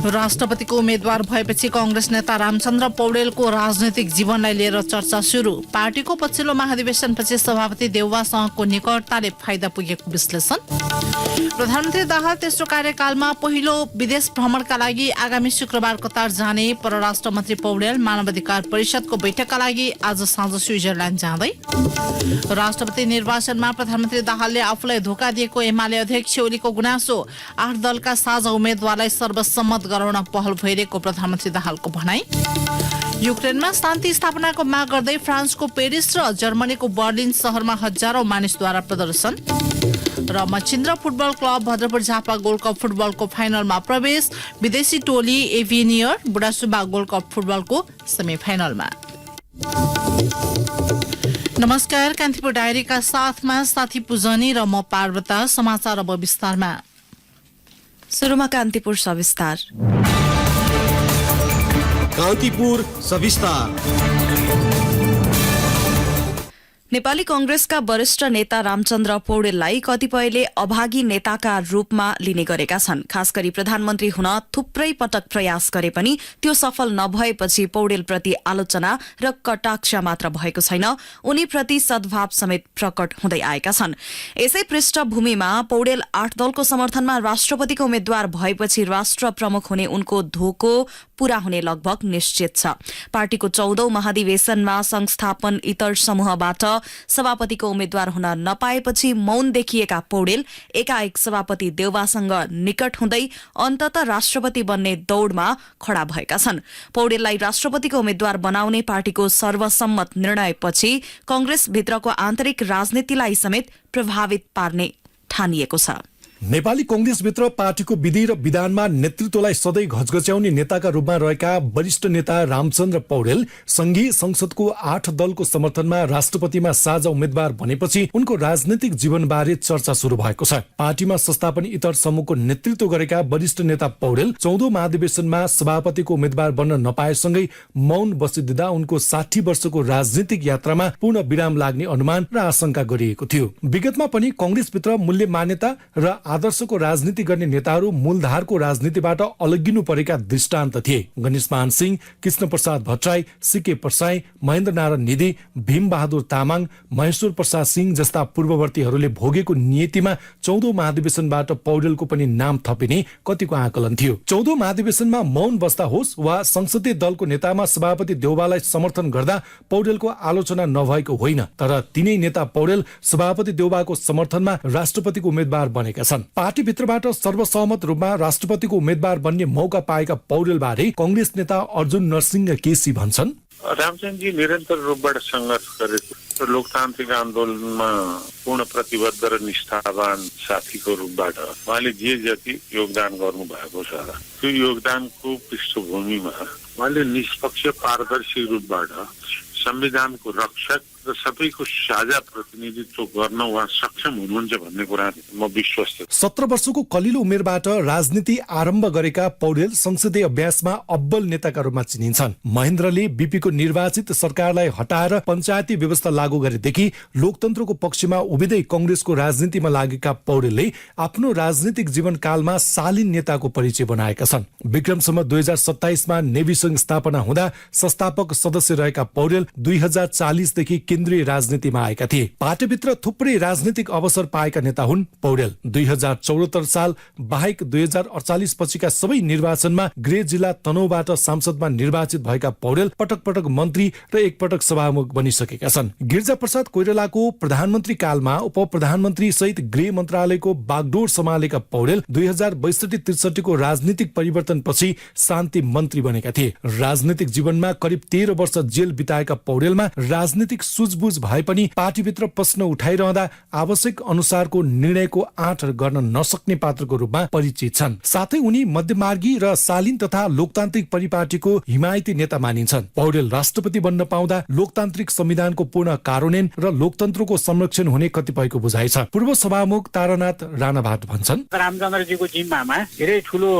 राष्ट्रपतिको उम्मेद्वार भएपछि कांग्रेस नेता रामचन्द्र पौडेलको राजनैतिक जीवनलाई लिएर चर्चा सुरु। पार्टीको पछिल्लो महाधिवेशनपछि सभापति देउवासँगको निकटताले फाइदा पुगेको विश्लेषण। प्रधानमन्त्री दाहाल तेस्रो कार्यकालमा पहिलो विदेश भ्रमणका लागि आगामी शुक्रबार कतार जाने। परराष्ट्र मन्त्री पौडेल मानवाधिकार परिषदको बैठकका लागि आज साँझ स्विजरल्याण्ड जाँदै। राष्ट्रपति निर्वाचनमा प्रधानमन्त्री दाहालले आफूलाई धोका दिएको एमाले अध्यक्ष ओलीको गुनासो। 8 दलका साझा उम्मेद्वारलाई सर्वसम्मत गराउन पहल भइरहेको प्रधानमन्त्री दाहालको भनाई। युक्रेनमा शान्ति स्थापनाको माग गर्दै फ्रान्सको पेरिस र जर्मनीको बर्लिन शहरमा हजारौं मानिसद्वारा प्रदर्शन। र Machindra football club Bhadrapur Jhapa gold cup फुटबलको फाइनलमा प्रवेश। विदेशी टोली एभिनियर बुढासुब्बा गोल्ड कप फुटबलको सेमिफाइनलमा। नमस्कार, कान्तिपुर डायरीका साथमा साथी पुजनी र म पार्वता। समाचार अब विस्तारमा। सुरुमा कान्तिपुर सविस्तार। कान्तिपुर सविस्तार। नेपाली कांग्रेसका वरिष्ठ नेता रामचन्द्र पौडेललाई कतिपयले अभागी नेताका रूपमा लिने गरेका छन्। खास गरी प्रधानमन्त्री हुन थुप्रै पटक प्रयास गरे पनि त्यो सफल नभएपछि पौडेलप्रति आलोचना र कटाक्ष मात्र भएको छैन, उनीप्रति सद्भाव समेत प्रकट हुँदै आएका छन्। यसै पृष्ठभूमिमा पौडेल 8 दलको समर्थनमा राष्ट्रपतिको उम्मेद्वार भएपछि राष्ट्र प्रमुख हुने उनको धोको पूरा हुने लगभग निश्चित छ। पार्टीको 14औं महाधिवेशनमा संस्थापन इतर समूहबाट सभापतिको उम्मेद्वार हुन नपाएपछि मौन देखिएका पौडेल एकाएक सभापति देउवासँग निकट हुँदै अन्ततः राष्ट्रपति बन्ने दौड़मा खड़ा भएका छन्। पौडेललाई राष्ट्रपतिको उम्मेद्वार बनाउने पार्टीको सर्वसम्मत निर्णयपछि कांग्रेसभित्रको आन्तरिक राजनीतिलाई समेत प्रभावित पार्ने ठानिएको छ। नेपाली कांग्रेसभित्र पार्टीको विधि र विधानमा नेतृत्वलाई सधैँ घचघच्याउने नेताका रूपमा रहेका वरिष्ठ नेता रामचन्द्र पौडेल संघीय संसदको 8 दलको समर्थनमा राष्ट्रपतिमा साझा उम्मेद्वार बनेपछि उनको राजनैतिक जीवनबारे चर्चा शुरू भएको छ। पार्टीमा संस्थापन इतर समूहको नेतृत्व गरेका वरिष्ठ नेता पौडेल 14औं महाधिवेशनमा सभापतिको उम्मेद्वार बन्न नपाएसँगै मौन बसिदिँदा उनको 60 वर्षको राजनीतिक यात्रामा पूर्ण विराम लाग्ने अनुमान र आशंका गरिएको थियो। विगतमा पनि कांग्रेसभित्र मूल्य मान्यता र आदर्शको राजनीति गर्ने नेताहरू मूलधारको राजनीतिबाट अलग्गिनु परेका दृष्टान्त थिए। गणेशमान सिंह, कृष्ण प्रसाद भट्टराई, सीके प्रसाई, महेन्द्र नारायण निधि, भीम बहादुर तामाङ, महेश्वर प्रसाद सिंह जस्ता पूर्ववर्तीहरूले भोगेको नियतिमा 14औं महाधिवेशनबाट पौडेलको पनि नाम थपिने कतिको आकलन थियो। 14औं महाधिवेशनमा मौन बस्दा होस् वा संसदीय दलको नेतामा सभापति देउवालाई समर्थन गर्दा पौडेलको आलोचना नभएको होइन, तर तिनै नेता पौडेल सभापति देउवाको समर्थनमा राष्ट्रपतिको उम्मेद्वार बनेका छन्। पार्टीभित्रबाट सर्वसहमत रूपमा राष्ट्रपतिको उम्मेद्वार बन्ने मौका पाएका पौडेलबारे कांग्रेस नेता अर्जुन नरसिंह केसी भन्छन्। रामचन्द्रजी निरन्तर रूपबाट सङ्घर्ष गरेको र लोकतान्त्रिक आन्दोलनमा पूर्ण प्रतिबद्ध र निष्ठावान साथीको रूपबाट उहाँले जे जति योगदान गर्नु भएको छ त्यो योगदानको पृष्ठभूमिमा उहाँले निष्पक्ष पारदर्शी रूपबाट संविधानको रक्षक र सबैको साझा प्रतिनिधित्व गर्न उहाँ सक्षम हुनुहुन्छ भन्ने कुरा म विश्वस्त। 17 वर्षको कलिलो उमेरबाट राजनीति आरम्भ गरेका पौडेल संसदीय अभ्यासमा अब्बल नेताका रूपमा चिनिन्छन्। महेन्द्रले बीपीको निर्वाचित सरकारलाई हटाएर पञ्चायती व्यवस्था लागू गरेदेखि लोकतन्त्रको पक्षमा उभिँदै कांग्रेसको राजनीतिमा लागेका पौडेलले आफ्नो राजनीतिक जीवनकालमा शालीन नेताको परिचय बनाएका छन्। विक्रमसम्म 2027 मा नेभी संघ स्थापना हुँदा संस्थापक सदस्य रहेका पौडेल 2040 देखि केन्द्रीय राजनीतिमा आएका थिए। पार्टीभित्र थुप्रै राजनीतिक अवसर पाएका नेता हुन् पौडेल। 2074 साल बाहेक 2048 पछिका सबै निर्वाचनमा गृह जिल्ला तनहुँबाट सांसदमा निर्वाचित भएका पौडेल पटक पटक मन्त्री र एकपटक सभामुख बनिसकेका छन्। गिरिजा प्रसाद कोइरालाको प्रधानमन्त्री कालमा उप प्रधानमन्त्री सहित गृह मन्त्रालयको बागडोर सम्हालेका पौडेल 2062-63 को राजनीतिक परिवर्तनपछि शान्ति मन्त्री बनेका थिए। राजनीतिक जीवनमा करिब 13 वर्ष जेल बिताएका पौडेलमा राजनीतिक सुझबुझ भए पनि पार्टीभित्र प्रश्न उठाइरहँदा आवश्यक अनुसारको निर्णयको आँट गर्न नसक्ने पात्रको रूपमा परिचित छन्। साथै उनी मध्यमार्गी र शालीन तथा लोकतान्त्रिक परिपाटीको हिमायती नेता मानिन्छन्। पौडेल राष्ट्रपति बन्न पाउँदा लोकतान्त्रिक संविधानको पूर्ण कार्यान्वयन र लोकतन्त्रको संरक्षण हुने कतिपयको बुझाइ छ। पूर्व सभामुख तारानाथ राणाभाट भन्छन्, रामचन्द्रजीको जिम्मामा धेरै ठूलो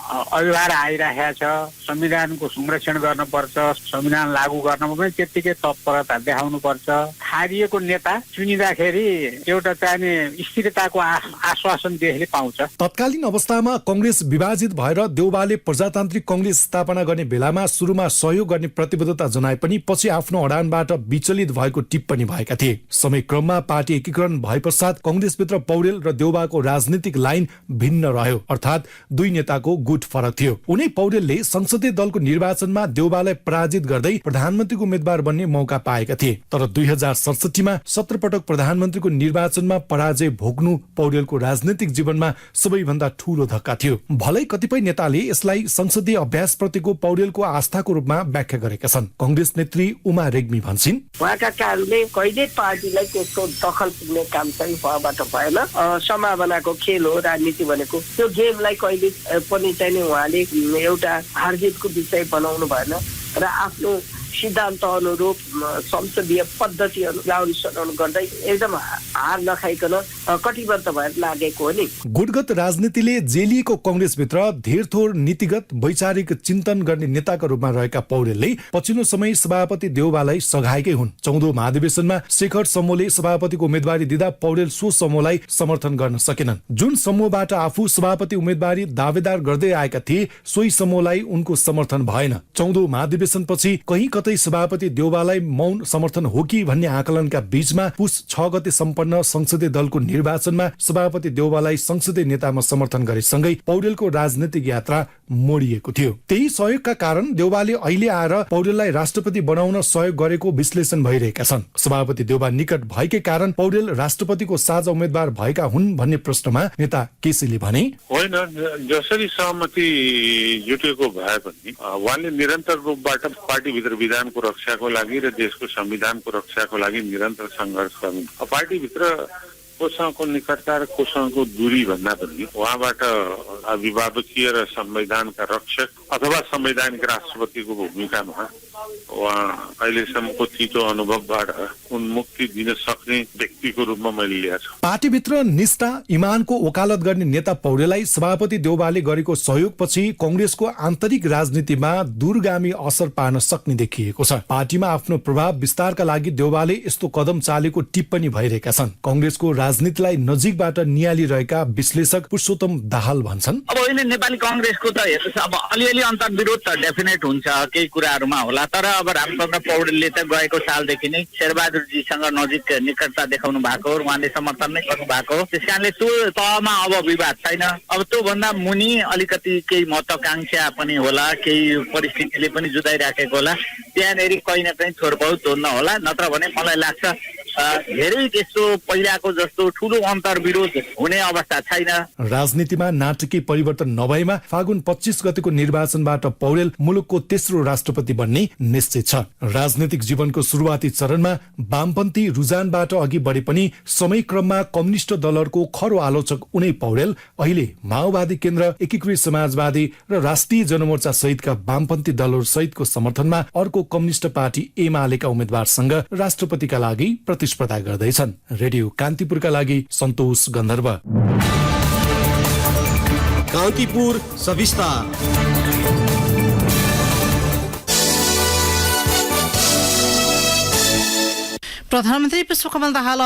अभिभार आइरहेको छ। संविधानको संरक्षण गर्नुपर्छ, संविधान लागू गर्नमा पनि त्यत्तिकै तत्परता देखाउनु हुनुपर्छ। हारिएको नेता चुनिँदाखेरि एउटा चाहिने स्थिरताको आश्वासन देशले पाउँछ। तत्कालीन अवस्थामा कंग्रेस विभाजित भएर देउबाले प्रजातान्त्रिक कंग्रेस स्थापना गर्ने बेलामा सुरुमा सहयोग गर्ने प्रतिबद्धता जनाए पनि पछि आफ्नो अडानबाट विचलित भएको टिप्पणी भएका थिए। समयक्रममा पार्टी एकीकरण भए पश्चात कंग्रेसभित्र पौडेल र देउबाको राजनीतिक लाइन भिन्न रह्यो, अर्थात् दुई नेताको गुट फरक थियो। उनै पौडेलले संसदीय दलको निर्वाचनमा देउबालाई पराजित गर्दै प्रधानमन्त्रीको उम्मेद्वार बन्ने मौका पाएका थिए। तर 2067मा 17 पटक प्रधानमन्त्रीको निर्वाचनमा पराजय भोग्नु पौडेलको राजनीतिक जीवनमा सबैभन्दा ठूलो धक्का थियो। भलै कतिपय नेताले यसलाई संसदीय अभ्यासप्रतिको पौडेलको आस्थाको रूपमा व्याख्या गरेका छन्। कंग्रेस नेत्री उमा रेग्मी भन्छिन्, उहाँका कारणले कहिले पार्टीलाई त्यसको दखल पुग्ने काम चाहिँ उहाँबाट भएन। सम्भावनाको खेल हो राजनीति भनेको। त्यो गेमलाई कहिले पनि चाहिँ उहाँले एउटा हारजितको विषय बनाउनु भएन र आफ्नो सिद्धान्त अनुरूप संसदीय पद्धति अनुसरण गर्दै एकदम हार नखाइकन कटिबद्ध भएर लागेको हो नि। गुटगत राजनीतिले जेलिएको कंग्रेसभित्र धेर थोर नीतिगत वैचारिक चिन्तन गर्ने नेताका रूपमा रहेका पौडेलले पछिल्लो समय सभापति देउबालाई सघाएकै हुन्। 14औं महाधिवेशनमा शेखर समूहले सभापतिको उम्मेदवारी दिँदा पौडेल सो समूहलाई समर्थन गर्न सकेनन्। जुन समूहबाट आफू सभापति उम्मेदवारी दावेदार गर्दै आएका थिए सोही समूहलाई उनको समर्थन भएन। 14औं महाधिवेशनपछि कहीँ कतै सभापति देउबालाई मौन समर्थन हो कि भन्ने आकलनका बीचमा पुस 6 गते सम्पन्न संसदीय दलको निर्वाचनमा सभापति देउबालाई संसदीय नेतामा समर्थन गरेसँगै पौडेलको राजनीतिक यात्रा मोडिएको थियो। त्यही सहयोगका कारण देउबाले अहिले आएर पौडेललाई राष्ट्रपति बनाउन सहयोग गरेको विश्लेषण भइरहेका छन्। सभापति देउबा निकट भएकै कारण पौडेल राष्ट्रपतिको साझा उम्मेद्वार भएका हुन् भन्ने प्रश्नमा नेता केसीले भने, होइन, जसरी सहमति जुटेको भए पनि उहाँले निरन्तर रूपबाट पार्टीभित्र विधानको रक्षाको लागि र देशको संविधानको रक्षाको लागि निरन्तर सङ्घर्ष गर्नु। पार्टीभित्र कोसँगको निकटता र कोसँगको दूरी भन्दा पनि उहाँबाट अभिभावकीय र संविधानका रक्षक अथवा संवैधानिक राष्ट्रपतिको भूमिकामा उहाँ अहिलेसम्मको छिटो अनुभवबाट उन्मुक्ति दिन सक्ने व्यक्तिको रूपमा मैले लिएको छु। पार्टीभित्र निष्ठा इमानको वकालत गर्ने नेता पौडेललाई सभापति देउबाले गरेको सहयोगपछि कंग्रेसको आन्तरिक राजनीतिमा दूरगामी असर पार्न सक्ने देखिएको छ। पार्टीमा आफ्नो प्रभाव विस्तारका लागि देउबाले यस्तो कदम चालेको टिप्पणी भइरहेका छन्। कंग्रेसको राजनीतिलाई नजिकबाट नियालिरहेका विश्लेषक पुरुषोत्तम दाहाल भन्छन्, अब अहिले नेपाली कंग्रेसको त हेर्नुहोस्, अब अलिअलि अन्तर्विरोध त डेफिनेट हुन्छ केही कुराहरूमा होला, तर अब रामचन्द्र पौडेलले त गएको सालदेखि नै शेरबहादुरजीसँग नजिक निकटता देखाउनु भएको, उहाँले समर्थन नै गर्नु भएको, त्यस कारणले त्यो तहमा अब विवाद छैन। अब त्योभन्दा मुनि अलिकति केही महत्वाकांक्षा पनि होला, केही परिस्थितिले पनि जुदाइराखेको होला, त्यहाँनिर कहीँ न कहीँ थोर बहुत हुन्न होला। नत्र भने मलाई लाग्छ धेरै त्यस्तो पहिलाको जस्तो ठूलो अन्तर्विरोध हुने अवस्था छैन। राजनीतिमा नाटकीय परिवर्तन नभएमा फागुन 25 गतेको निर्वाचनबाट पौडेल मुलुकको तेस्रो राष्ट्रपति बन्ने निश्चित छ। राजनीतिक जीवनको सुरुवाती चरणमा वामपन्थी रुझानबाट अघि बढे पनि समयक्रममा कम्युनिस्ट दलहरूको खरो आलोचक उनै पौडेल अहिले माओवादी केन्द्र, एकीकृत समाजवादी र राष्ट्रिय जनमोर्चा सहितका वामपन्थी दलहरू सहितको समर्थनमा अर्को कम्युनिस्ट पार्टी एमालेका उम्मेद्वारसँग राष्ट्रपतिका लागि प्रतिस्पर्धा गर्दैछन्। रेडियो कान्तिपुरका लागि सन्तोष गन्धर्व। कान्तिपुर सविस्तार। प्रधानमन्त्री पुष्पकमल दाहाल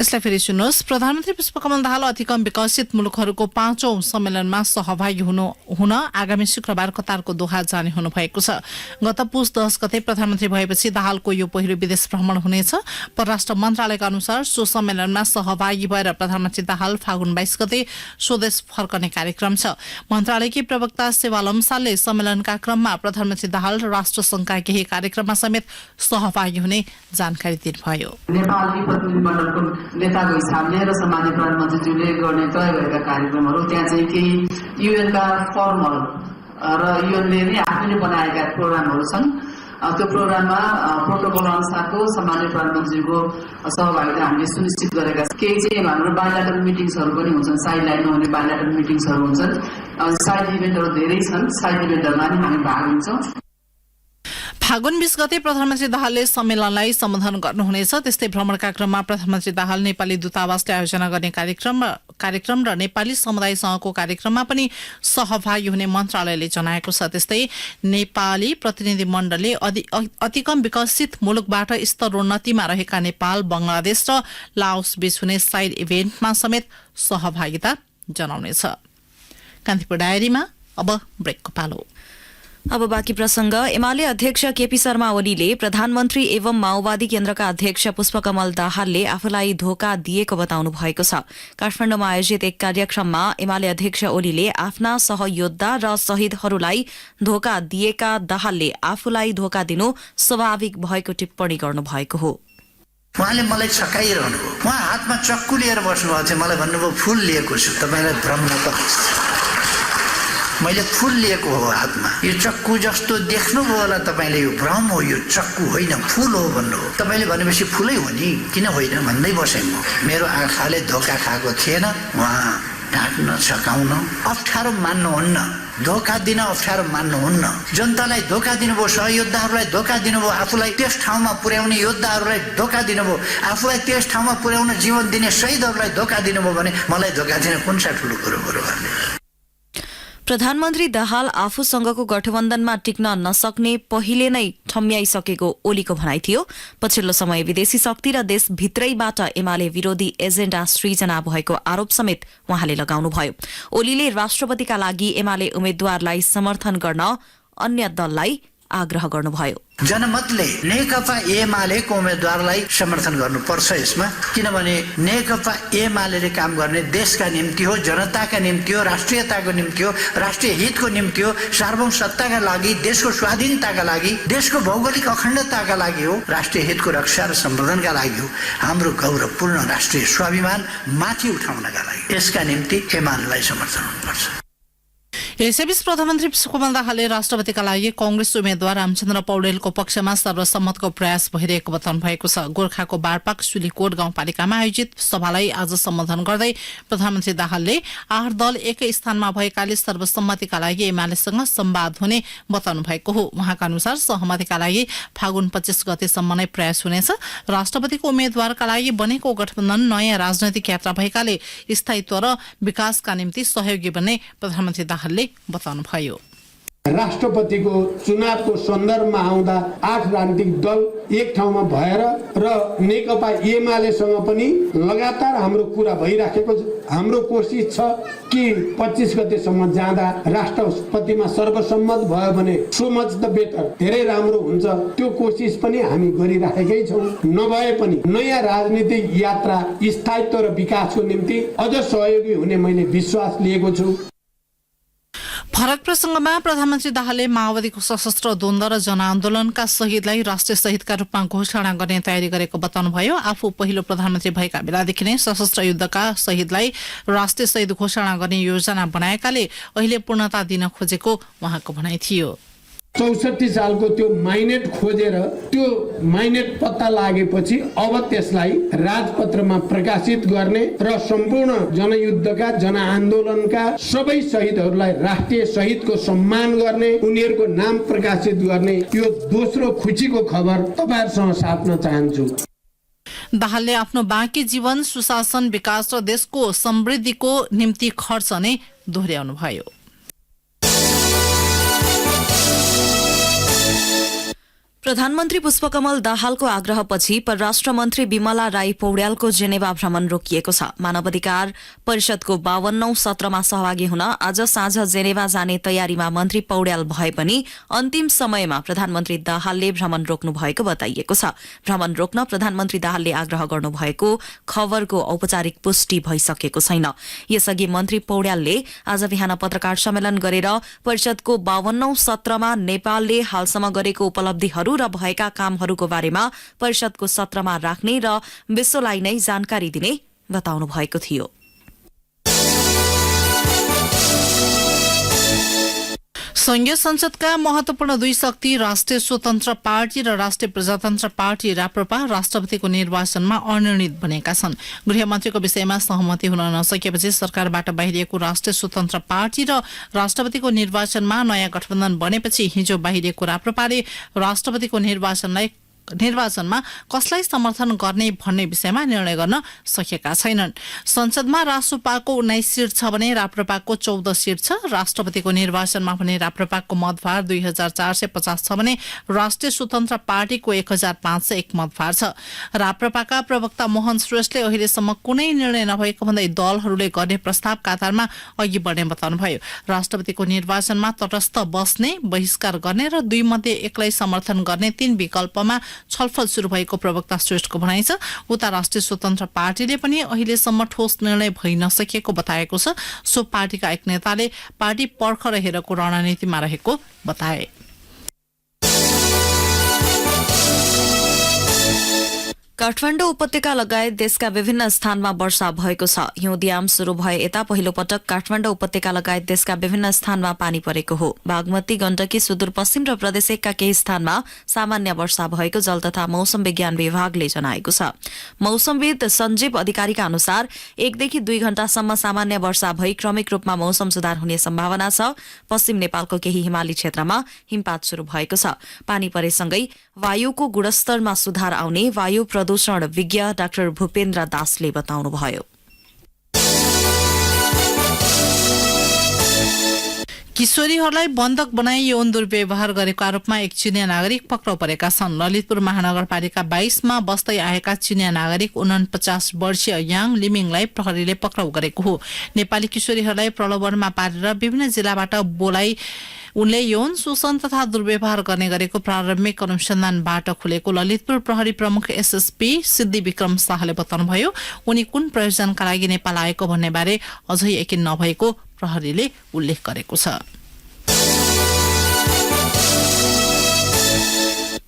यसलाई फेरि सुन्नुहोस्। प्रधानमन्त्री पुष्पकमल दाहाल अधिकम विकसित मुलुकहरूको 5औं सम्मेलनमा सहभागी हुन आगामी शुक्रबार कतारको दोहा जाने हुनु भएको छ। गत पुस 10 गते प्रधानमन्त्री भएपछि दाहालको यो पहिलो विदेश भ्रमण हुनेछ। परराष्ट्र मन्त्रालयका अनुसार सो सम्मेलनमा सहभागी भएर प्रधानमन्त्री दाहाल फागुन 22 गते स्वदेश फर्कने कार्यक्रम छ। मन्त्रालयकी प्रवक्ता सेवा लम्सालले सम्मेलनका क्रममा प्रधानमन्त्री दाहाल राष्ट्रसङ्घका केही कार्यक्रममा समेत सहभागी हुने जानकारी दिनुभयो। नेताको हिसाबले र सामान्य प्रधानमन्त्रीज्यूले गर्ने तय गरेका कार्यक्रमहरू त्यहाँ चाहिँ केही युएनका फर्मल र युएनले नै आफैले बनाएका प्रोग्रामहरू छन्। त्यो प्रोग्राममा प्रोटोकल अनुसारको सामान्य प्रधानमन्त्रीको सहभागिता हामीले सुनिश्चित गरेका छौँ। केही चाहिँ हाम्रो बायोलेटरल मिटिङ्सहरू पनि हुन्छन्, साइड लाइनमा हुने बायोलेटरल मिटिङ्सहरू हुन्छन्। साइड इभेन्टहरू धेरै छन्, साइड इभेन्टहरूमा पनि हामी भाग लिन्छौँ। फागुन 20 गते प्रधानमन्त्री दाहालले सम्मेलनलाई सम्बोधन गर्नुहुनेछ। त्यस्तै भ्रमणका क्रममा प्रधानमन्त्री दाहाल नेपाली दूतावासले आयोजना गर्ने कार्यक्रम र नेपाली समुदायसँगको कार्यक्रममा पनि सहभागी हुने मन्त्रालयले जनाएको छ। त्यस्तै नेपाली प्रतिनिधि मण्डलले अति कम विकसित मुलुकबाट स्तरोन्नतिमा रहेका नेपाल, बंगलादेश र लाओस बीच हुने साइड इभेन्टमा समेत सहभागिता जनाउनेछ। कान्तिपुर डायरीमा अब ब्रेकको पालो। अब बाँकी प्रसंग। एमाले अध्यक्ष केपी शर्मा ओलीले प्रधानमन्त्री एवं माओवादी केन्द्रका अध्यक्ष पुष्पकमल दाहालले आफूलाई धोका दिएको बताउनु भएको छ। काठमाडौँमा आयोजित एक कार्यक्रममा एमाले अध्यक्ष ओलीले आफ्ना सहयोद्धा र शहीदहरूलाई धोका दिएका दाहालले आफूलाई धोका दिनु स्वाभाविक भएको टिप्पणी गर्नुभएको हो। उहाँले मलाई छकाइरहनु भयो। उहाँ हातमा चक्कु लिएर बस्नुभएको थियो। मलाई भन्नुभयो फूल लिएको छु, तपाईँलाई भ्रम नपरोस्। मैले फूल लिएको हो हातमा। यो चक्कु जस्तो देख्नुभयो होला तपाईँले, यो भ्रम हो, यो चक्कु होइन फूल हो भन्नुभयो। तपाईँले भनेपछि फूलै हो नि, किन होइन भन्दै बसेँ म। मेरो आँखाले धोका खाएको थिएन। उहाँ ढाक्न छकाउन अप्ठ्यारो मान्नुहुन्न, धोका दिन अप्ठ्यारो मान्नुहुन्न। जनतालाई धोका दिनुभयो, सहयोद्धाहरूलाई धोका दिनुभयो, आफूलाई त्यस ठाउँमा पुर्याउने योद्धाहरूलाई धोका दिनुभयो, आफूलाई त्यस ठाउँमा पुर्याउन जीवन दिने शहीदहरूलाई धोका दिनुभयो भने मलाई धोका दिन कुन सा ठुलो कुरो भन्ने। प्रधानमन्त्री दाहाल आफूसँगको गठबन्धनमा टिक्न नसक्ने पहिले नै ठम्याइसकेको ओलीको भनाइ थियो। पछिल्लो समय विदेशी शक्ति र देशभित्रैबाट एमाले विरोधी एजेण्डा सृजना भएको आरोप समेत उहाँले लगाउनुभयो। ओलीले राष्ट्रपतिका लागि एमाले उम्मेद्वारलाई समर्थन गर्न अन्य दललाई आग्रह गर्नुभयो। जनमतले नेकपा एमालेको उम्मेद्वारलाई समर्थन गर्नुपर्छ यसमा, किनभने नेकपा एमाले काम गर्ने देशका निम्ति हो, जनताका निम्ति हो, राष्ट्रियताको निम्ति हो, राष्ट्रिय हितको निम्ति हो, सार्वभौम सत्ताका लागि, देशको स्वाधीनताका लागि, देशको भौगोलिक अखण्डताका लागि हो, राष्ट्रिय हितको रक्षा र सम्वर्धनका लागि हो, हाम्रो गौरवपूर्ण राष्ट्रिय स्वाभिमान माथि उठाउनका लागि। यसका निम्ति एमालेलाई समर्थन हुनुपर्छ। यसैबीच प्रधानमन्त्री पुष्पकमल दाहालले राष्ट्रपतिका लागि कांग्रेस उम्मेद्वार रामचन्द्र पौडेलको पक्षमा सर्वसम्मतको प्रयास भइरहेको बताउनु भएको छ। गोर्खाको बारपाक सुलीकोट गाउँपालिकामा आयोजित सभालाई आज सम्बोधन गर्दै प्रधानमन्त्री दाहालले 8 दल एकै स्थानमा भएकाले सर्वसम्मतिका लागि एमालेसँग संवाद हुने बताउनु भएको हो। उहाँका अनुसार सहमतिका लागि फागुन 25 गतेसम्म नै प्रयास हुनेछ। राष्ट्रपतिको उम्मेद्वारका लागि बनेको गठबन्धन नयाँ राजनैतिक यात्रा भएकाले स्थायित्व र विकासका निम्ति सहयोगी बन्ने प्रधानमन्त्री दाहालले बताउनुभयो। राष्ट्रपतिको चुनावको सन्दर्भमा आउँदा 8 राजनीतिक दल एक ठाउँमा भएर र नेकपा एमालेसँग पनि लगातार हाम्रो कुरा भइराखेको छ। हाम्रो कोसिस छ कि 25 गतेसम्म जाँदा राष्ट्रपतिमा सर्वसम्मत भयो भने सो मच द बेटर, धेरै राम्रो हुन्छ। त्यो कोसिस पनि हामी गरिराखेकै छौँ। नभए पनि नयाँ राजनीतिक यात्रा स्थायित्व र विकासको निम्ति अझ सहयोगी हुने मैले विश्वास लिएको छु। फरक प्रसंगमा प्रधानमन्त्री दाहालले माओवादीको सशस्त्र द्वन्द्व र जनआन्दोलनका शहीदलाई राष्ट्रिय शहीदका रूपमा घोषणा गर्ने तयारी गरेको बताउनुभयो। आफू पहिलो प्रधानमन्त्री भएका बेलादेखि नै सशस्त्र युद्धका शहीदलाई राष्ट्रिय शहीद घोषणा गर्ने योजना बनाएकाले अहिले पूर्णता दिन खोजेको उहाँको भनाइ थियो। 64 सालको त्यो माइनेट खोजेर त्यो माइनेट पत्ता लागेपछि अब त्यसलाई राजपत्रमा प्रकाशित गर्ने र सम्पूर्ण जनयुद्धका जनआन्दोलनका सबै शहीदहरूलाई राष्ट्रिय शहीदको सम्मान गर्ने, उनीहरूको नाम प्रकाशित गर्ने यो दोस्रो खुसीको खबर तपाईहरुसँग साट्न चाहन्छु। दाहालले आफ्नो बाँकी जीवन सुशासन, विकास र देशको समृद्धिको निम्ति खर्च नै दोहोर्याउनु भयो। प्रधानमन्त्री पुष्पकमल दाहालको आग्रहपछि परराष्ट्र मन्त्री विमला राई पौड्यालको जेनेभा भ्रमण रोकिएको छ। मानवाधिकार परिषदको 52औं सत्रमा सहभागी हुन आज साँझ जेनेभा जाने तयारीमा मन्त्री पौड्याल भए पनि अन्तिम समयमा प्रधानमन्त्री दाहालले भ्रमण रोक्नु भएको बताइएको छ। भ्रमण रोक्न प्रधानमन्त्री दाहालले आग्रह गर्नुभएको खबरको औपचारिक पुष्टि भइसकेको छैन। यसअघि मन्त्री पौड्यालले आज बिहान पत्रकार सम्मेलन गरेर परिषदको 52औं सत्रमा नेपालले हालसम्म गरेको उपलब्धिहरू र भएका कामहरूको बारेमा परिषदको सत्रमा राख्ने र विश्वलाई नै जानकारी दिने बताउनु भएको थियो। संघीय संसदका महत्वपूर्ण दुई शक्ति राष्ट्रिय स्वतन्त्र पार्टी र राष्ट्रिय प्रजातन्त्र पार्टी राप्रपा राष्ट्रपतिको निर्वाचनमा अनिर्णित बनेका छन्। गृहमन्त्रीको विषयमा सहमति हुन नसकेपछि सरकारबाट बाहिरिएको राष्ट्रिय स्वतन्त्र पार्टी र राष्ट्रपतिको निर्वाचनमा नयाँ गठबन्धन बनेपछि हिजो बाहिरिएको राप्रपाले राष्ट्रपतिको निर्वाचनमा कसलाई समर्थन गर्ने भन्ने विषयमा निर्णय गर्न सकेका छैनन्। संसदमा रासुपाको 19 सीट छ भने राप्रपाको 14 सीट छ। राष्ट्रपतिको निर्वाचनमा भने राप्रपाको मतभार 2450 छ भने राष्ट्रिय स्वतन्त्र पार्टीको 1501 मतभार छ। राप्रपाका प्रवक्ता मोहन श्रेष्ठले अहिलेसम्म कुनै निर्णय नभएको भन्दै दलहरूले गर्ने प्रस्तावका आधारमा अघि बढ्ने बताउनुभयो। राष्ट्रपतिको निर्वाचनमा तटस्थ बस्ने, बहिष्कार गर्ने र दुई मध्ये एकलाई समर्थन गर्ने 3 विकल्पमा छलफल शुरू भएको प्रवक्ता श्रेष्ठको भनाइ छ। उता राष्ट्रिय स्वतन्त्र पार्टीले पनि अहिलेसम्म ठोस निर्णय भइ नसकेको बताएको छ। सो पार्टीका एक नेताले पार्टी पर्ख रहेको रणनीतिमा रहेको बताए। काठमाडौँ उपत्यका लगायत देशका विभिन्न स्थानमा वर्षा भएको छ। हिउँदयाम शुरू भए यता पहिलो पटक काठमाडौँ उपत्यका लगायत देशका विभिन्न स्थानमा पानी परेको हो। बागमती, गण्डकी, सुदूरपश्चिम र प्रदेश 1 का केही स्थानमा सामान्य वर्षा भएको जल तथा मौसम विज्ञान विभागले जनाएको छ। मौसमविद सञ्जीव अधिकारीका अनुसार 1 देखि 2 घण्टासम्म सामान्य वर्षा भई क्रमिक रूपमा मौसम सुधार हुने सम्भावना छ। पश्चिम नेपालको केही हिमाली क्षेत्रमा हिमपात शुरू भएको छ। पानी परेसँगै वायुको गुणस्तरमा सुधार आउने वायु प्रदूषण विज्ञ डाक्टर भूपेन्द्र दासले बताउनुभयो। किशोरीहरूलाई बन्धक बनाई यौन दुर्व्यवहार गरेको आरोपमा एक चिनिया नागरिक पक्राउ परेका छन्। ललितपुर महानगरपालिका 22 मा बस्दै आएका चिनिया नागरिक 49 वर्षीय याङ लिमिङलाई प्रहरीले पक्राउ गरेको हो। नेपाली किशोरीहरूलाई प्रलोभनमा पारेर विभिन्न जिल्लाबाट बोलाई उनले यौन शोषण तथा दुर्व्यवहार गर्ने गरेको प्रारम्भिक अनुसन्धानबाट खुलेको ललितपुर प्रहरी प्रमुख एसएसपी सिद्धि विक्रम शाहले बताउनुभयो। उनी कुन प्रयोजनका लागि नेपाल आएको भन्ने बारे अझै यकिन नभएको प्रहरीले उल्लेख गरेको छ।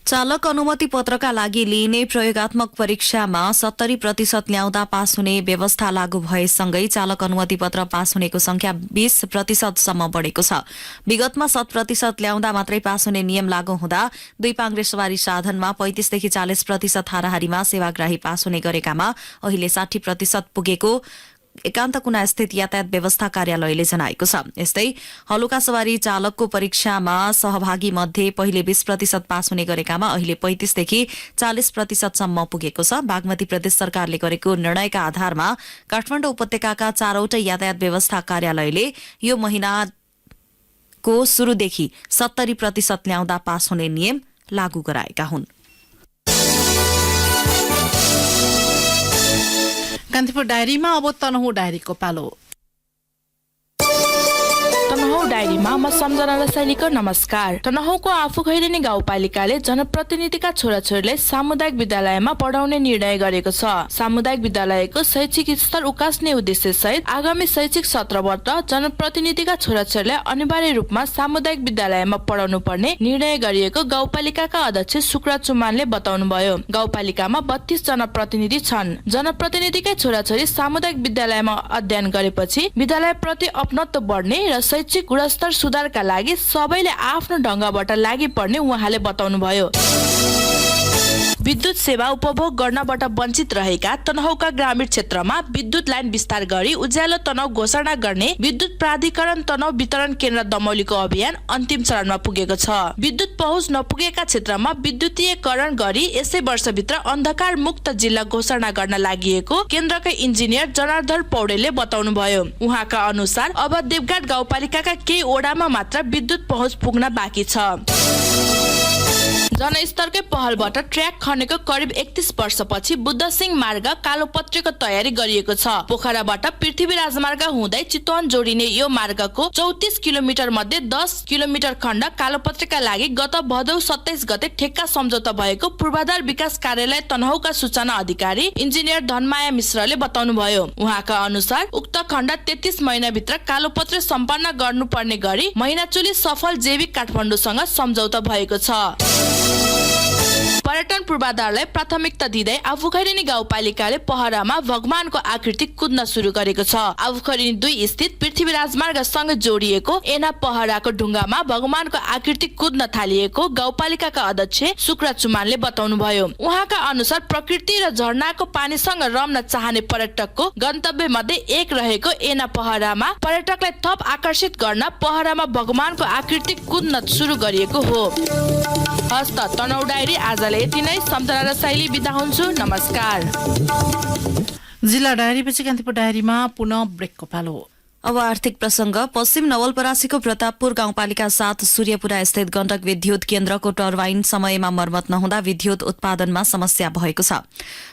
चालक अनुमति पत्रका लागि लिइने प्रयोगात्मक परीक्षामा 70% ल्याउँदा पास हुने व्यवस्था लागू भएसँगै चालक अनुमति पत्र पास हुनेको संख्या 20% सम्म बढेको छ। विगतमा 100% ल्याउँदा मात्रै पास हुने नियम लागू हुँदा 2 पाङ्ग्रे सवारी साधनमा 35 देखि 40% हाराहारीमा सेवाग्राही पास हुने गरेकामा अहिले 60% पुगेको एकान्त कुना स्थित यातायात व्यवस्था कार्यालयले जनाएको छ। यस्तै हलुका सवारी चालकको परीक्षामा सहभागी मध्ये पहिले 20% पास हुने गरेकामा अहिले 35 देखि 40% सम्म पुगेको छ। बागमती प्रदेश सरकारले गरेको निर्णयका आधारमा काठमाडौँ उपत्यकाका 4वटा यातायात व्यवस्था कार्यालयले यो महिनाको सुरुदेखि 70% ल्याउँदा पास हुने नियम लागू गराएका हुन्। कान्तिपुर डायरीमा अब तनहुँ डायरीको पालो। तनहुँ डायरीमा म सम्झना रसाइलीको नमस्कार। तनहुँको आफू खैरेनी गाउँपालिकाले जनप्रतिनिधिका छोराछोरीलाई सामुदायिक विद्यालयमा पढाउने निर्णय गरेको छ। सामुदायिक विद्यालयको शैक्षिक स्तर उकास्ने उद्देश्य सहित आगामी शैक्षिक सत्रबाट जनप्रतिनिधिका छोराछोरीलाई अनिवार्य रूपमा सामुदायिक विद्यालयमा पढाउनु पर्ने निर्णय गरिएको गाउँपालिकाका अध्यक्ष शुक्र चुमानले बताउनुभयो। गाउँपालिकामा 32 जनप्रतिनिधि छन्। जनप्रतिनिधिकै छोराछोरी सामुदायिक विद्यालयमा अध्ययन गरेपछि विद्यालय प्रति अपनत्व बढ्ने र शैक्षिक गुणस्तर सुधारका लागि सबैले आफ्नो ढंगबाट लागि पर्ने उहाँले बताउनुभयो। विद्युत सेवा उपभोग गर्नबाट वञ्चित रहेका तनहुँका ग्रामीण क्षेत्रमा विद्युत लाइन विस्तार गरी उज्यालो तनहुँ घोषणा गर्ने विद्युत प्राधिकरण तनहुँ वितरण केन्द्र दमौलीको अभियान अन्तिम चरणमा पुगेको छ। विद्युत पहुँच नपुगेका क्षेत्रमा विद्युतीयकरण गरी यसै वर्षभित्र अन्धकार मुक्त जिल्ला घोषणा गर्न लागिएको केन्द्रका इन्जिनियर जनार्दन पौडेलले बताउनुभयो। उहाँका अनुसार अब देवघाट गाउँपालिकाका केही ओडामा मात्र विद्युत पहुँच पुग्न बाँकी छ। जनस्तरकै पहलबाट ट्र्याक खनेको करिब 31 वर्षपछि बुद्धसिंह मार्ग कालोपत्रेको तयारी गरिएको छ। पोखराबाट पृथ्वी राजमार्ग हुँदै चितवन जोडिने यो मार्गको 34 किलोमिटर मध्ये 10 किलोमिटर खण्ड कालोपत्रेका लागि गत भदौ 27 गते ठेक्का सम्झौता भएको पूर्वाधार विकास कार्यालय तनहुँका सूचना अधिकारी इन्जिनियर धनमाया मिश्रले बताउनुभयो। उहाँका अनुसार उक्त खण्ड 33 महिनाभित्र कालोपत्रे सम्पन्न गर्नुपर्ने गरी महिनाचुली सफल जैविक काठमाडौँसँग सम्झौता भएको छ। पर्यटन पूर्वाधारलाई प्राथमिकता दिँदै आफूखैरेनी गाउँपालिकाले पहरामा भगवानको आकृति कुद्न सुरु गरेको छ। आफूखैरेनी 2 स्थित पृथ्वी राजमार्गसँग जोडिएको एना पहराको ढुङ्गामा भगवानको आकृति कुद्न थालिएको गाउँपालिकाका अध्यक्ष सुक्रा चुमानले बताउनुभयो। उहाँका अनुसार प्रकृति र झरनाको पानीसँग रम्न चाहने पर्यटकको गन्तव्य मध्ये एक रहेको एना पहरामा पर्यटकलाई थप आकर्षित गर्न पहरामा भगवानको आकृति कुद्न सुरु गरिएको हो। हस्त तनहु डायरी आजले यति नै। सम्झना र शैली बिदा हुन्छु। नमस्कार। जिल्ला डायरीपछि कान्तिपुर डायरीमा पुनः ब्रेकको पालो। अब आर्थिक प्रसंग। पश्चिम नवलपरासीको प्रतापपुर गाउँपालिका 7 सूर्यपुरा स्थित गण्डक विद्युत केन्द्रको टर्बाइन समयमा मर्मत नहुँदा विद्युत उत्पादनमा समस्या भएको छ।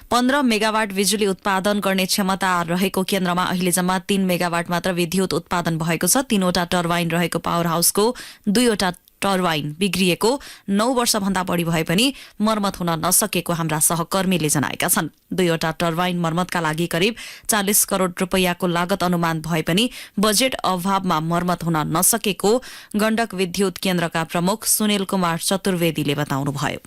15 मेगावाट बिजुली उत्पादन गर्ने क्षमता रहेको केन्द्रमा अहिले जम्मा 3 मेगावाट मात्र विद्युत उत्पादन भएको छ। 3वटा टर्बाइन रहेको पावर हाउसको 2वटा टर्बाइन बिग्रिएको 9 वर्षभन्दा बढी भए पनि मर्मत हुन नसकेको हाम्रा सहकर्मीले जनाएका छन्। 2वटा टर्बाइन मर्मतका लागि करिब 40 करोड़ रुपैयाँको लागत अनुमान भए पनि बजेट अभावमा मर्मत हुन नसकेको गण्डक विद्युत केन्द्रका प्रमुख सुनिल कुमार चतुर्वेदीले बताउनुभयो।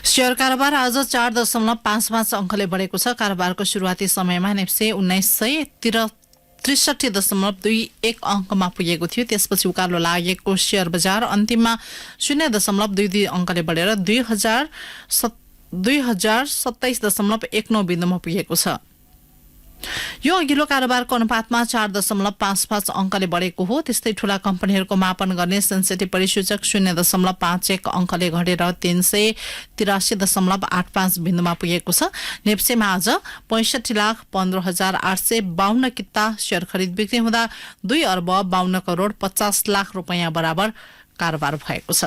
शेयर कारोबार आज 4.55 अंकले बढेको छ। कारोबारको सुरुवाती समयमा नेप्से 1963.21 अंकमा पुगेको थियो। त्यसपछि उकालो लागेको शेयर बजार अन्तिममा 0.22 अंकले बढेर 2027.19 बिन्दुमा पुगेको छ। यो अघिल्लो कारोबारको अनुपातमा 4.55 अंकले बढेको हो। त्यस्तै ठूला कम्पनीहरूको मापन गर्ने सेन्सिटिभ परिसूचक 0.51 अंकले घटेर 383.85 बिन्दुमा पुगेको छ। नेप्सेमा आज 65,15,852 किता शेयर खरिद बिक्री हुँदा 2 अर्ब 52 करोड़ 50 लाख रुपैयाँ बराबर कारोबार भएको छ।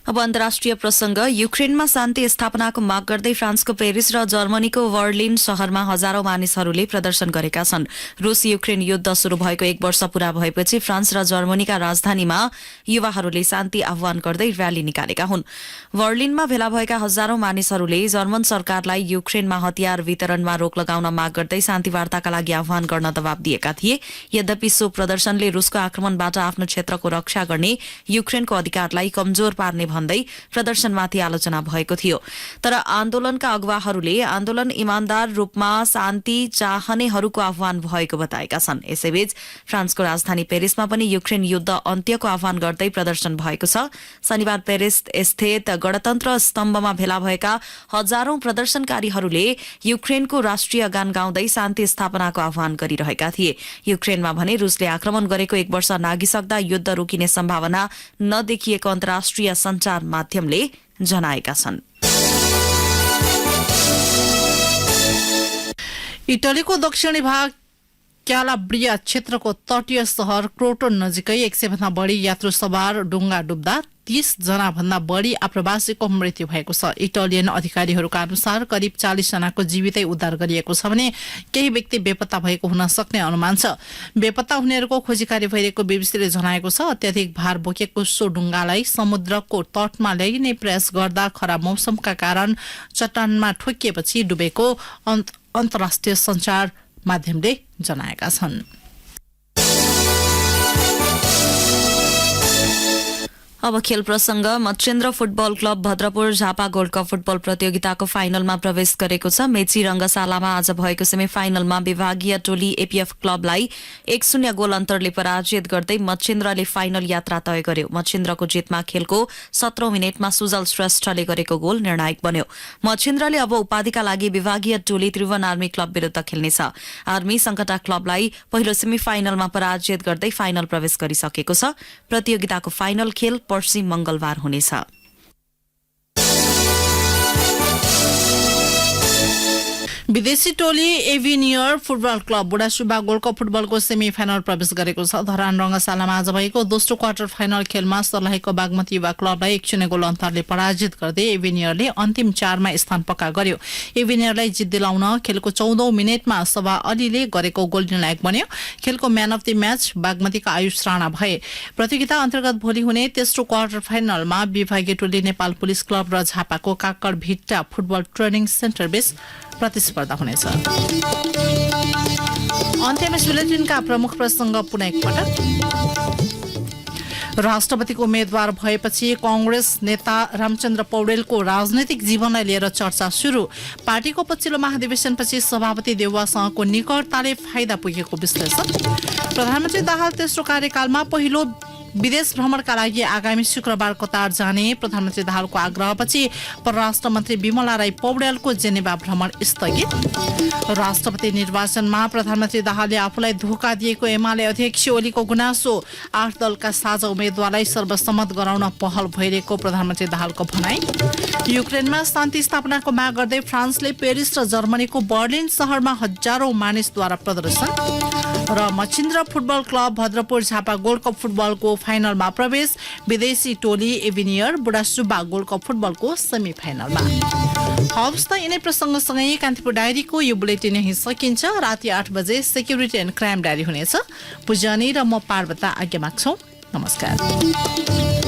अब अन्तर्राष्ट्रिय प्रसंग। युक्रेनमा शान्ति स्थापनाको माग गर्दै फ्रान्सको पेरिस र जर्मनीको बर्लिन शहरमा हजारौं मानिसहरूले प्रदर्शन गरेका छन्। रूस युक्रेन युद्ध शुरू भएको 1 वर्ष पूरा भएपछि फ्रान्स र जर्मनीका राजधानीमा युवाहरूले शान्ति आह्वान गर्दै र्याली निकालेका हुन्। बर्लिनमा भेला भएका हजारौं मानिसहरूले जर्मन सरकारलाई युक्रेनमा हतियार वितरणमा रोक लगाउन माग गर्दै शान्ति वार्ताका लागि आह्वान गर्न दबाब दिएका थिए। यद्यपि सो प्रदर्शनले रूसको आक्रमणबाट आफ्नो क्षेत्रको रक्षा गर्ने युक्रेनको अधिकारलाई कमजोर पार्ने भन्दै प्रदर्शनमाथि आलोचना भएको थियो। तर आन्दोलनका अगुवाहरूले आन्दोलन इमानदार रूपमा शान्ति चाहनेहरूको आह्वान भएको बताएका छन्। यसैबीच फ्रान्सको राजधानी पेरिसमा पनि युक्रेन युद्ध अन्त्यको आह्वान गर्दै प्रदर्शन भएको छ। शनिबार पेरिस स्थित गणतन्त्र स्तम्भमा भेला भएका हजारौं प्रदर्शनकारीहरूले युक्रेनको राष्ट्रिय गान गाउँदै शान्ति स्थापनाको आह्वान गरिरहेका थिए। युक्रेनमा भने रूसले आक्रमण गरेको 1 वर्ष नागिसक्दा युद्ध रोकिने सम्भावना नदेखिएको अन्तर्राष्ट्रिय सञ्चार माध्यमले जनाएका छन्। इटलीको दक्षिणी भाग क्यालाब्रिया क्षेत्रको तटीय शहर क्रोटोन नजिकै 100 भन्दा बढी यात्रु सवार डुङ्गा डुब्दा 30 जना भन्दा बढी आप्रवासीको मृत्यु भएको छ। इटालियन अधिकारीहरूका अनुसार करिब 40 जनाको जीवितै उद्धार गरिएको छ भने केही व्यक्ति बेपत्ता भएको हुन सक्ने अनुमान छ। बेपत्ता हुनेहरूको खोजी कार्य भइरहेको बीबीसीले जनाएको छ। अत्याधिक भार बोकेको सो डुङ्गालाई समुद्रको तटमा ल्याइने प्रयास गर्दा खराब मौसमका कारण चट्टानमा ठोकिएपछि डुबेको अन्तर्राष्ट्रिय सञ्चार माध्यमले जनाएका छन्। अब खेल प्रसंग। Machhindra football club Bhadrapur Jhapa gold cup football प्रतियोगिताको फाइनलमा प्रवेश गरेको छ। मेची रंगशालामा आज भएको सेमिफाइनलमा विभागीय टोली एपीएफ क्लबलाई 1-0 गोल अन्तरले पराजित गर्दै मच्छेन्द्रले फाइनल यात्रा तय गर्यो। मच्छेन्द्रको जितमा खेलको 17औं मिनेटमा सुजल श्रेष्ठले गरेको गोल निर्णायक बन्यो। मच्छेन्द्रले अब उपाधिका लागि विभागीय टोली त्रिभुवन आर्मी क्लब विरुद्ध खेल्नेछ। आर्मी संकटा क्लबलाई पहिलो सेमिफाइनलमा पराजित गर्दै फाइनल प्रवेश गरिसकेको छ। प्रतियोगिताको फाइनल खेल पर्सि मंगलबार हुनेछ। विदेशी टोली एभिनियर फुटबल क्लब बुढासुब्बा गोल्ड कप फुटबलको सेमिफाइनल प्रवेश गरेको छ। धरान रंगशालामा आज भएको दोस्रो क्वार्टर फाइनल खेलमा सर्लाहीको बागमती युवा क्लबलाई 1-0 गोल अन्तरले पराजित गर्दै एभिनियरले अन्तिम 4मा स्थान पक्का गर्यो। एभिनियरलाई जित दिलाउन खेलको 14औं मिनेटमा सभा अलीले गरेको गोल निर्णायक बन्यो। खेलको म्यान अफ द म्याच बागमतीका आयुष राणा भए। प्रतियोगिता अन्तर्गत भोलि हुने तेस्रो क्वार्टर फाइनलमा विभागीय टोली नेपाल पुलिस क्लब र झापाको काक्कड भिट्टा फुटबल ट्रेनिङ सेन्टर बीच प्रतिस्पर्धा हुनेछ। अन्त्यमा बुलेटिनका प्रमुख प्रसंग पुनः एकपटक। राष्ट्रपतिको उम्मेद्वार भएपछि कांग्रेस नेता रामचन्द्र पौडेलको राजनैतिक जीवनलाई लिएर चर्चा सुरु। पार्टीको पछिल्लो महाधिवेशनपछि सभापति देउवासँगको निकटताले फाइदा पुगेको विश्लेषण। प्रधानमन्त्री दाहाल तेस्रो कार्यकालमा पहिलो विदेश भ्रमणका लागि आगामी शुक्रबार कतार जाने प्रधानमन्त्री दाहालको आग्रहपछि परराष्ट्र मन्त्री विमला राई पौडेलको जेनेभा भ्रमण स्थगित। राष्ट्रपति निर्वाचनमा प्रधानमन्त्री दाहालले आफूलाई धोका दिएको एमाले अध्यक्ष ओलीको गुनासो। 8 दलका साझा उम्मेद्वारलाई सर्वसम्मत गराउन पहल भइरहेको प्रधानमन्त्री दाहालको भनाई। युक्रेनमा शान्ति स्थापनाको माग गर्दै फ्रान्सले पेरिस र जर्मनीको बर्लिन शहरमा हजारौं मानिसद्वारा प्रदर्शन। र Machhindra football club Bhadrapur Jhapa gold cup फुटबलको फाइनलमा प्रवेश। विदेशी टोली एभिनियर बुढासुब्बा गोल्ड कप फुटबलको सेमी फाइनलमा। हवस् त यिनै प्रसङ्गसँगै कान्तिपुर डायरीको यो बुलेटिन यही सकिन्छ। राति 8 बजे सेक्युरिटी एन्ड क्राइम डायरी हुनेछ। पुजानी र म पार्वता आज्ञा माग्छौं। नमस्कार।